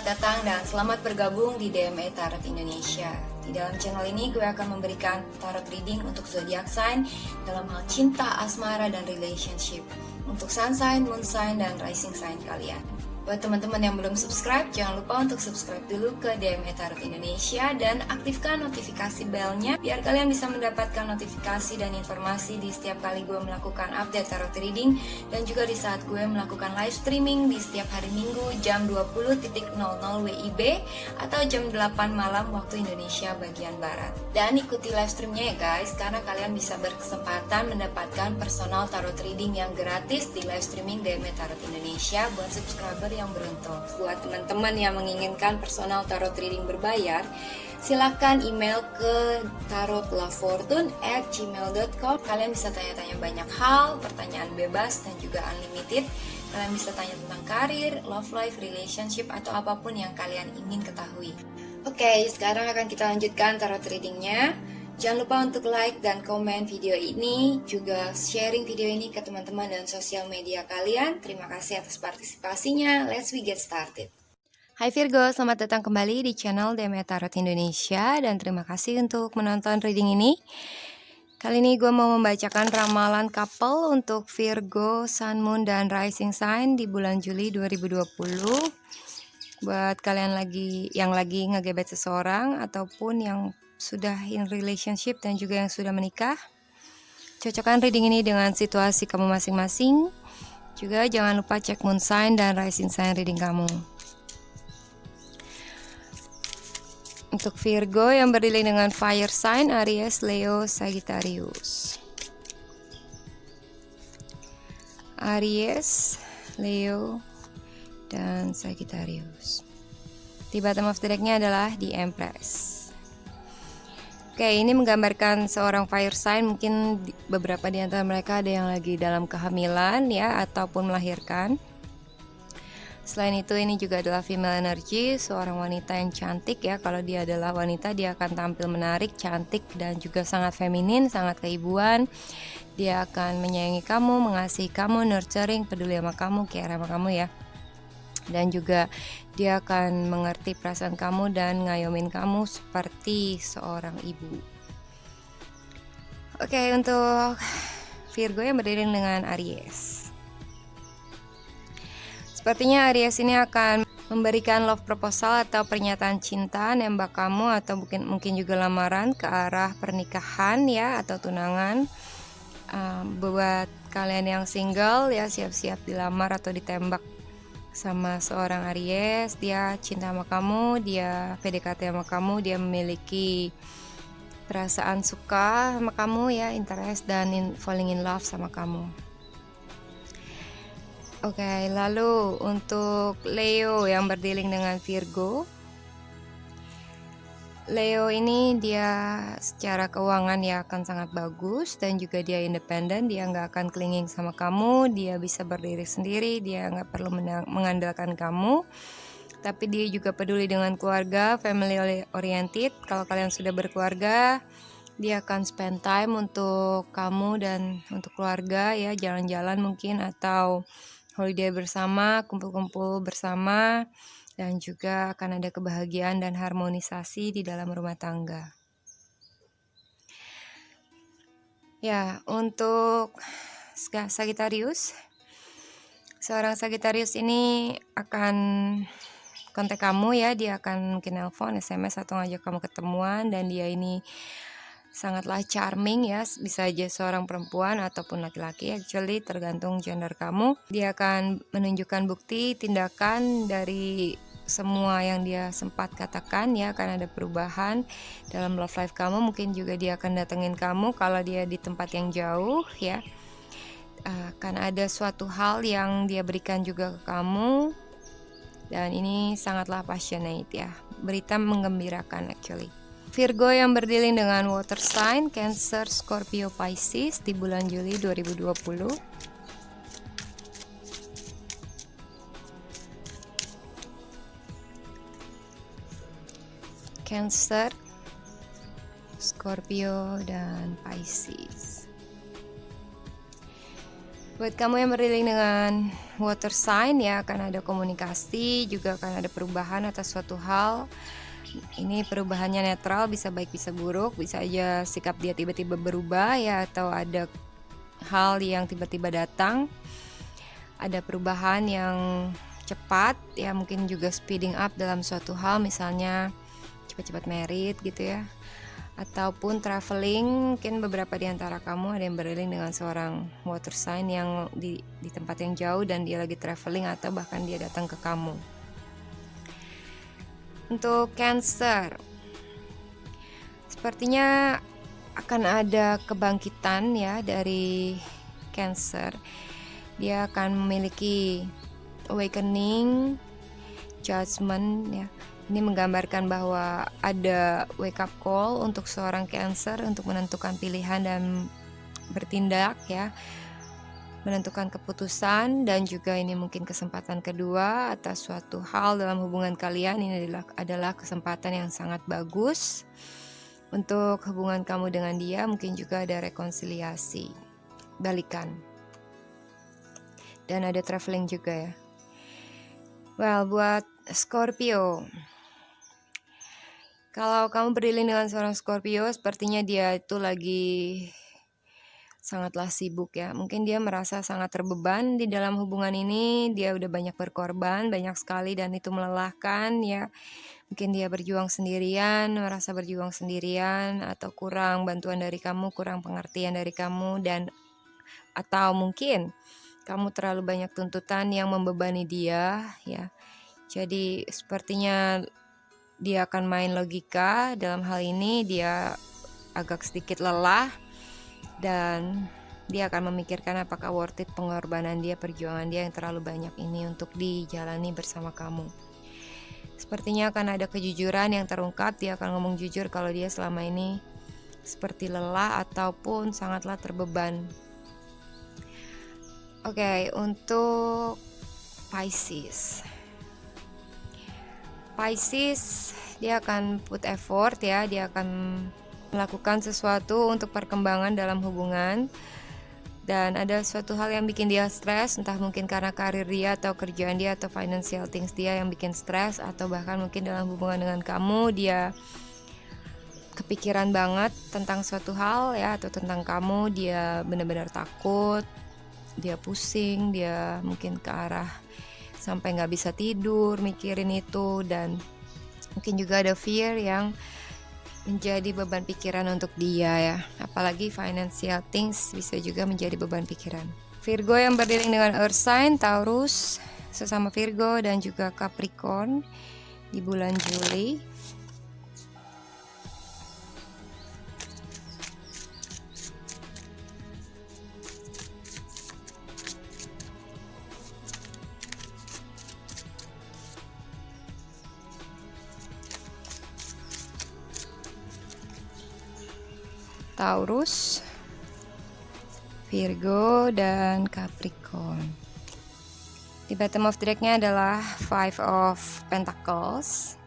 datang dan selamat bergabung di DME Tarot Indonesia. Di dalam channel ini gue akan memberikan tarot reading untuk zodiac sign dalam hal cinta, asmara, dan relationship. Untuk sun sign, moon sign, dan rising sign kalian. Buat teman-teman yang belum subscribe, jangan lupa untuk subscribe dulu ke DME Tarot Indonesia dan aktifkan notifikasi belnya biar kalian bisa mendapatkan notifikasi dan informasi di setiap kali gue melakukan update tarot reading dan juga di saat gue melakukan live streaming di setiap hari Minggu jam 20.00 WIB atau jam 8 malam waktu Indonesia bagian Barat. Dan ikuti live streamnya ya guys, karena kalian bisa berkesempatan mendapatkan personal tarot reading yang gratis di live streaming DME Tarot Indonesia buat subscriber yang beruntung. Buat teman-teman yang menginginkan personal tarot reading berbayar, silahkan email ke tarotlafortune@gmail.com. Kalian bisa tanya-tanya banyak hal, pertanyaan bebas dan juga unlimited. Kalian bisa tanya tentang karir, love life, relationship, atau apapun yang kalian ingin ketahui. Oke, sekarang akan kita lanjutkan tarot readingnya. Jangan lupa untuk like dan komen video ini, juga sharing video ini ke teman-teman dan sosial media kalian. Terima kasih atas partisipasinya. Let's we get started. Hai Virgo, selamat datang kembali di channel DME Tarot Indonesia dan terima kasih untuk menonton reading ini. Kali ini gue mau membacakan ramalan couple untuk Virgo, Sun, Moon, dan Rising Sign di bulan Juli 2020. Buat kalian yang lagi ngegebet seseorang ataupun yang sudah in relationship dan juga yang sudah menikah, cocokkan reading ini dengan situasi kamu masing-masing. Juga jangan lupa cek moon sign dan rising sign reading kamu. Untuk Virgo yang berdilin dengan fire sign, Aries, Leo, Sagittarius. Aries, Leo, dan Sagittarius. Di bottom of the deck-nya adalah The Empress. Oke, ini menggambarkan seorang fire sign. Mungkin beberapa di antara mereka ada yang lagi dalam kehamilan ya, ataupun melahirkan. Selain itu, ini juga adalah female energy, seorang wanita yang cantik ya. Kalau dia adalah wanita, dia akan tampil menarik, cantik, dan juga sangat feminin, sangat keibuan. Dia akan menyayangi kamu, mengasihi kamu, nurturing, peduli sama kamu, care sama kamu ya. Dan juga dia akan mengerti perasaan kamu dan ngayomin kamu seperti seorang ibu. Oke, untuk Virgo yang berdiri dengan Aries. Sepertinya Aries ini akan memberikan love proposal atau pernyataan cinta, nembak kamu atau mungkin juga lamaran ke arah pernikahan ya, atau tunangan. Buat kalian yang single ya, siap-siap dilamar atau ditembak sama seorang Aries. Dia cinta sama kamu, dia PDKT sama kamu, dia memiliki perasaan suka sama kamu ya, interest dan falling in love sama kamu. Oke, lalu untuk Leo yang berdealing dengan Virgo. Leo ini dia secara keuangan ya akan sangat bagus dan juga dia independen, dia nggak akan clinging sama kamu, dia bisa berdiri sendiri, dia nggak perlu mengandalkan kamu, tapi dia juga peduli dengan keluarga, family oriented. Kalau kalian sudah berkeluarga, dia akan spend time untuk kamu dan untuk keluarga ya, jalan-jalan mungkin atau holiday bersama, kumpul-kumpul bersama. Dan juga akan ada kebahagiaan dan harmonisasi di dalam rumah tangga. Ya, untuk Sagittarius, seorang Sagittarius ini akan kontak kamu ya, dia akan mungkin nelpon, SMS atau ngajak kamu ketemuan, dan dia ini sangatlah charming ya, bisa aja seorang perempuan ataupun laki-laki, actually tergantung gender kamu. Dia akan menunjukkan bukti tindakan dari semua yang dia sempat katakan ya, akan ada perubahan dalam love life kamu. Mungkin juga dia akan datengin kamu kalau dia di tempat yang jauh ya, akan ada suatu hal yang dia berikan juga ke kamu, dan ini sangatlah passionate ya, berita menggembirakan actually. Virgo yang berdilin dengan water sign, Cancer, Scorpio, Pisces di bulan Juli 2020. Cancer, Scorpio, dan Pisces. Buat kamu yang beriling dengan water sign ya, akan ada komunikasi, juga akan ada perubahan atas suatu hal. Ini perubahannya netral, bisa baik bisa buruk, bisa aja sikap dia tiba-tiba berubah ya, atau ada hal yang tiba-tiba datang. Ada perubahan yang cepat ya, mungkin juga speeding up dalam suatu hal, misalnya cepat-cepat married gitu ya, ataupun traveling. Mungkin beberapa di antara kamu ada yang beriling dengan seorang water sign yang di tempat yang jauh dan dia lagi traveling atau bahkan dia datang ke kamu. Untuk Cancer, sepertinya akan ada kebangkitan ya dari Cancer. Dia akan memiliki awakening, judgment ya. Ini menggambarkan bahwa ada wake up call untuk seorang Cancer untuk menentukan pilihan dan bertindak ya, menentukan keputusan, dan juga ini mungkin kesempatan kedua atas suatu hal dalam hubungan kalian. Ini adalah kesempatan yang sangat bagus untuk hubungan kamu dengan dia. Mungkin juga ada rekonsiliasi, balikan, dan ada traveling juga ya. Well, buat Scorpio, kalau kamu beriling dengan seorang Scorpio, sepertinya dia itu lagi sangatlah sibuk ya. Mungkin dia merasa sangat terbeban di dalam hubungan ini. Dia udah banyak berkorban, banyak sekali, dan itu melelahkan ya. Mungkin dia berjuang sendirian, merasa berjuang sendirian, atau kurang bantuan dari kamu, kurang pengertian dari kamu, dan atau mungkin kamu terlalu banyak tuntutan yang membebani dia ya. Jadi sepertinya dia akan main logika dalam hal ini. Dia agak sedikit lelah dan dia akan memikirkan apakah worth it pengorbanan dia, perjuangan dia yang terlalu banyak ini untuk dijalani bersama kamu. Sepertinya akan ada kejujuran yang terungkap. Dia akan ngomong jujur kalau dia selama ini seperti lelah ataupun sangatlah terbeban. Oke, untuk Pisces, dia akan put effort ya, dia akan melakukan sesuatu untuk perkembangan dalam hubungan, dan ada suatu hal yang bikin dia stres, entah mungkin karena karir dia atau kerjaan dia atau financial things dia yang bikin stres, atau bahkan mungkin dalam hubungan dengan kamu dia kepikiran banget tentang suatu hal ya, atau tentang kamu. Dia benar-benar takut, dia pusing, dia mungkin ke arah sampai nggak bisa tidur mikirin itu, dan mungkin juga ada fear yang menjadi beban pikiran untuk dia ya. Apalagi financial things bisa juga menjadi beban pikiran. Virgo yang beriring dengan Earth sign, Taurus, sesama Virgo, dan juga Capricorn di bulan Juli. Taurus, Virgo, dan Capricorn. Di bottom of deck-nya adalah Five of Pentacles,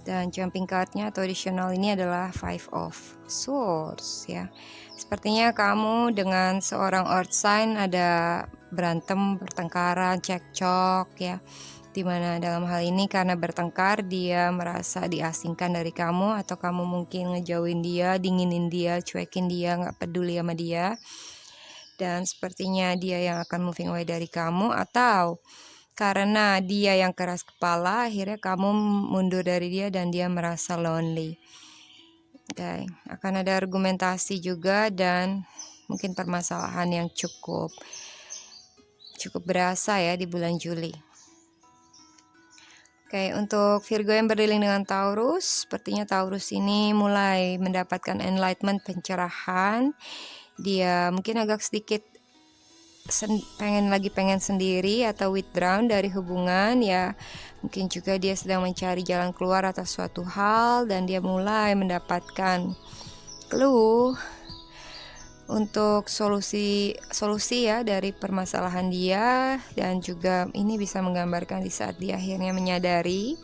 dan jumping card-nya atau additional ini adalah Five of Swords ya. Sepertinya kamu dengan seorang earth sign ada berantem, pertengkaran, cekcok ya, dimana dalam hal ini karena bertengkar dia merasa diasingkan dari kamu, atau kamu mungkin ngejauhin dia, dinginin dia, cuekin dia, gak peduli sama dia, dan sepertinya dia yang akan moving away dari kamu, atau karena dia yang keras kepala akhirnya kamu mundur dari dia dan dia merasa lonely. Oke, akan ada argumentasi juga dan mungkin permasalahan yang cukup berasa ya di bulan Juli. Oke, untuk Virgo yang beriring dengan Taurus, sepertinya Taurus ini mulai mendapatkan enlightenment, pencerahan. Dia mungkin agak sedikit pengen sendiri atau withdrawn dari hubungan ya. Mungkin juga dia sedang mencari jalan keluar atas suatu hal, dan dia mulai mendapatkan clue untuk solusi ya dari permasalahan dia, dan juga ini bisa menggambarkan di saat dia akhirnya menyadari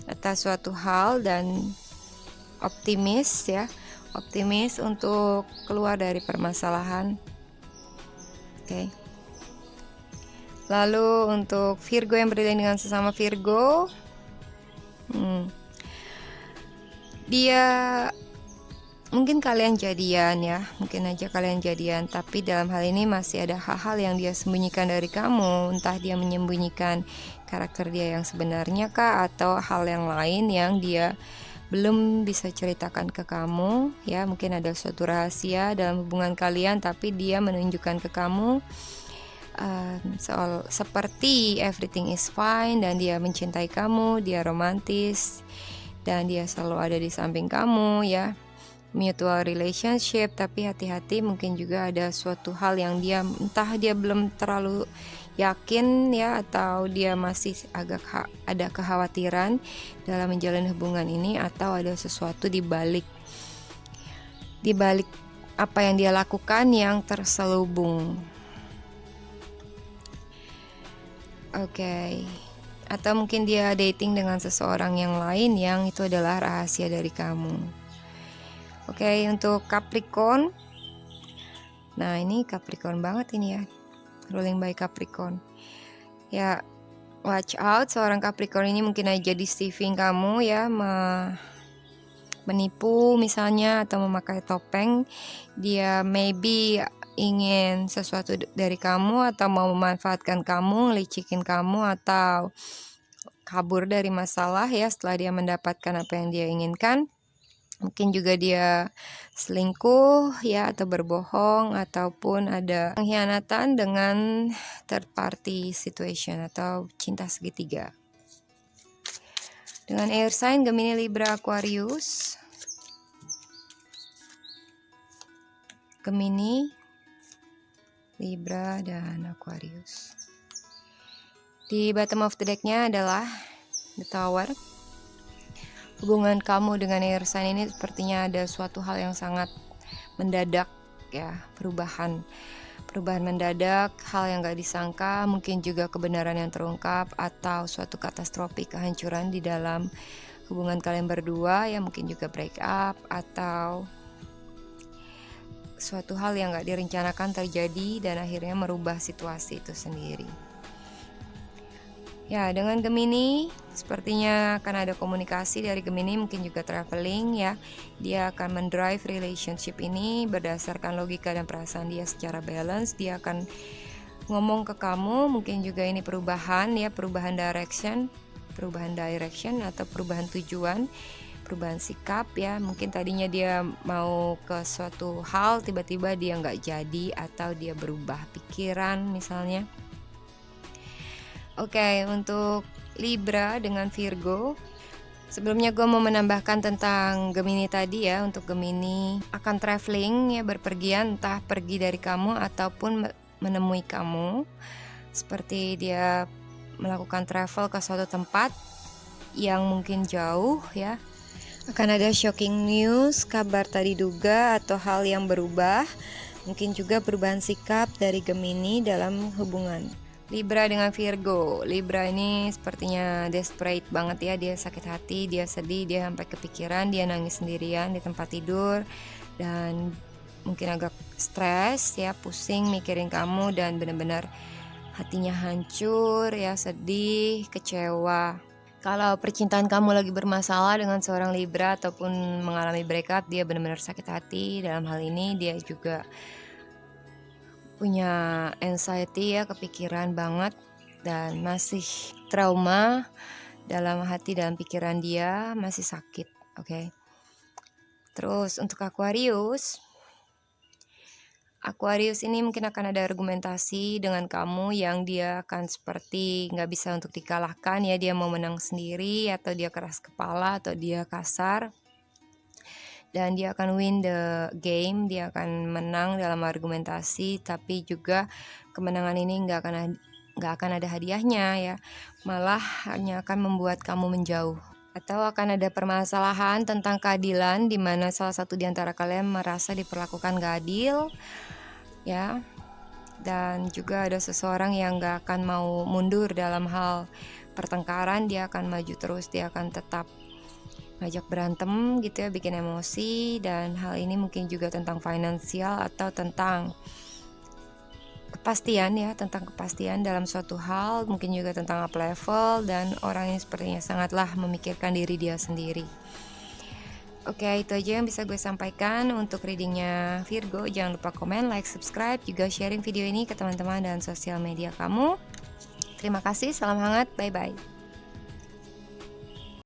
atas suatu hal dan optimis untuk keluar dari permasalahan Oke. Lalu untuk Virgo yang beriring dengan sesama Virgo, dia mungkin kalian jadian ya, mungkin aja kalian jadian, tapi dalam hal ini masih ada hal-hal yang dia sembunyikan dari kamu. Entah dia menyembunyikan karakter dia yang sebenarnya kah, atau hal yang lain yang dia belum bisa ceritakan ke kamu ya. Mungkin ada suatu rahasia dalam hubungan kalian, tapi dia menunjukkan ke kamu soal seperti everything is fine, dan dia mencintai kamu, dia romantis, dan dia selalu ada di samping kamu ya. Mutual relationship, tapi hati-hati, mungkin juga ada suatu hal yang dia entah dia belum terlalu yakin ya, atau dia masih agak ada kekhawatiran dalam menjalin hubungan ini, atau ada sesuatu di balik apa yang dia lakukan yang terselubung. Oke. Atau mungkin dia dating dengan seseorang yang lain yang itu adalah rahasia dari kamu. Oke, untuk Capricorn. Nah, ini Capricorn banget ini ya. Ruling by Capricorn. Ya, watch out, seorang Capricorn ini mungkin aja deceiving kamu ya, menipu misalnya, atau memakai topeng. Dia maybe ingin sesuatu dari kamu, atau mau memanfaatkan kamu, ngelicikin kamu, atau kabur dari masalah ya setelah dia mendapatkan apa yang dia inginkan. Mungkin juga dia selingkuh ya, atau berbohong, ataupun ada pengkhianatan dengan third party situation atau cinta segitiga. Dengan air sign Gemini, Libra, Aquarius. Gemini, Libra, dan Aquarius. Di bottom of the deck-nya adalah The Tower. Hubungan kamu dengan air sign ini sepertinya ada suatu hal yang sangat mendadak ya, perubahan mendadak, hal yang gak disangka, mungkin juga kebenaran yang terungkap, atau suatu katastrofi kehancuran di dalam hubungan kalian berdua ya, mungkin juga break up, atau suatu hal yang gak direncanakan terjadi dan akhirnya merubah situasi itu sendiri. Ya, dengan Gemini sepertinya akan ada komunikasi dari Gemini, mungkin juga traveling ya. Dia akan mendrive relationship ini berdasarkan logika dan perasaan dia secara balance. Dia akan ngomong ke kamu, mungkin juga ini perubahan ya, perubahan direction atau perubahan tujuan, perubahan sikap ya. Mungkin tadinya dia mau ke suatu hal, tiba-tiba dia nggak jadi, atau dia berubah pikiran misalnya. Oke, untuk Libra dengan Virgo, sebelumnya gue mau menambahkan tentang Gemini tadi ya. Untuk Gemini akan traveling ya, berpergian, entah pergi dari kamu ataupun menemui kamu. Seperti dia melakukan travel ke suatu tempat yang mungkin jauh ya. Akan ada shocking news, kabar tak diduga, atau hal yang berubah. Mungkin juga perubahan sikap dari Gemini dalam hubungan. Libra dengan Virgo. Libra ini sepertinya desperate banget ya, dia sakit hati, dia sedih, dia sampai kepikiran, dia nangis sendirian di tempat tidur, dan mungkin agak stres ya, pusing mikirin kamu, dan benar-benar hatinya hancur ya, sedih, kecewa. Kalau percintaan kamu lagi bermasalah dengan seorang Libra ataupun mengalami breakup, dia benar-benar sakit hati. Dalam hal ini dia juga punya anxiety ya, kepikiran banget, dan masih trauma dalam hati, dalam pikiran dia masih sakit. Oke. Terus untuk Aquarius ini mungkin akan ada argumentasi dengan kamu yang dia akan seperti nggak bisa untuk dikalahkan ya, dia mau menang sendiri, atau dia keras kepala, atau dia kasar. Dan dia akan win the game, dia akan menang dalam argumentasi, tapi juga kemenangan ini nggak akan ada hadiahnya ya, malah hanya akan membuat kamu menjauh. Atau akan ada permasalahan tentang keadilan, di mana salah satu di antara kalian merasa diperlakukan gak adil ya, dan juga ada seseorang yang nggak akan mau mundur dalam hal pertengkaran, dia akan maju terus, dia akan tetap ngajak berantem gitu ya, bikin emosi. Dan hal ini mungkin juga tentang finansial atau tentang kepastian ya, tentang kepastian dalam suatu hal, mungkin juga tentang up level, dan orang yang sepertinya sangatlah memikirkan diri dia sendiri. Oke, itu aja yang bisa gue sampaikan untuk readingnya Virgo. Jangan lupa komen, like, subscribe, juga sharing video ini ke teman-teman dan sosial media kamu. Terima kasih, salam hangat, bye-bye.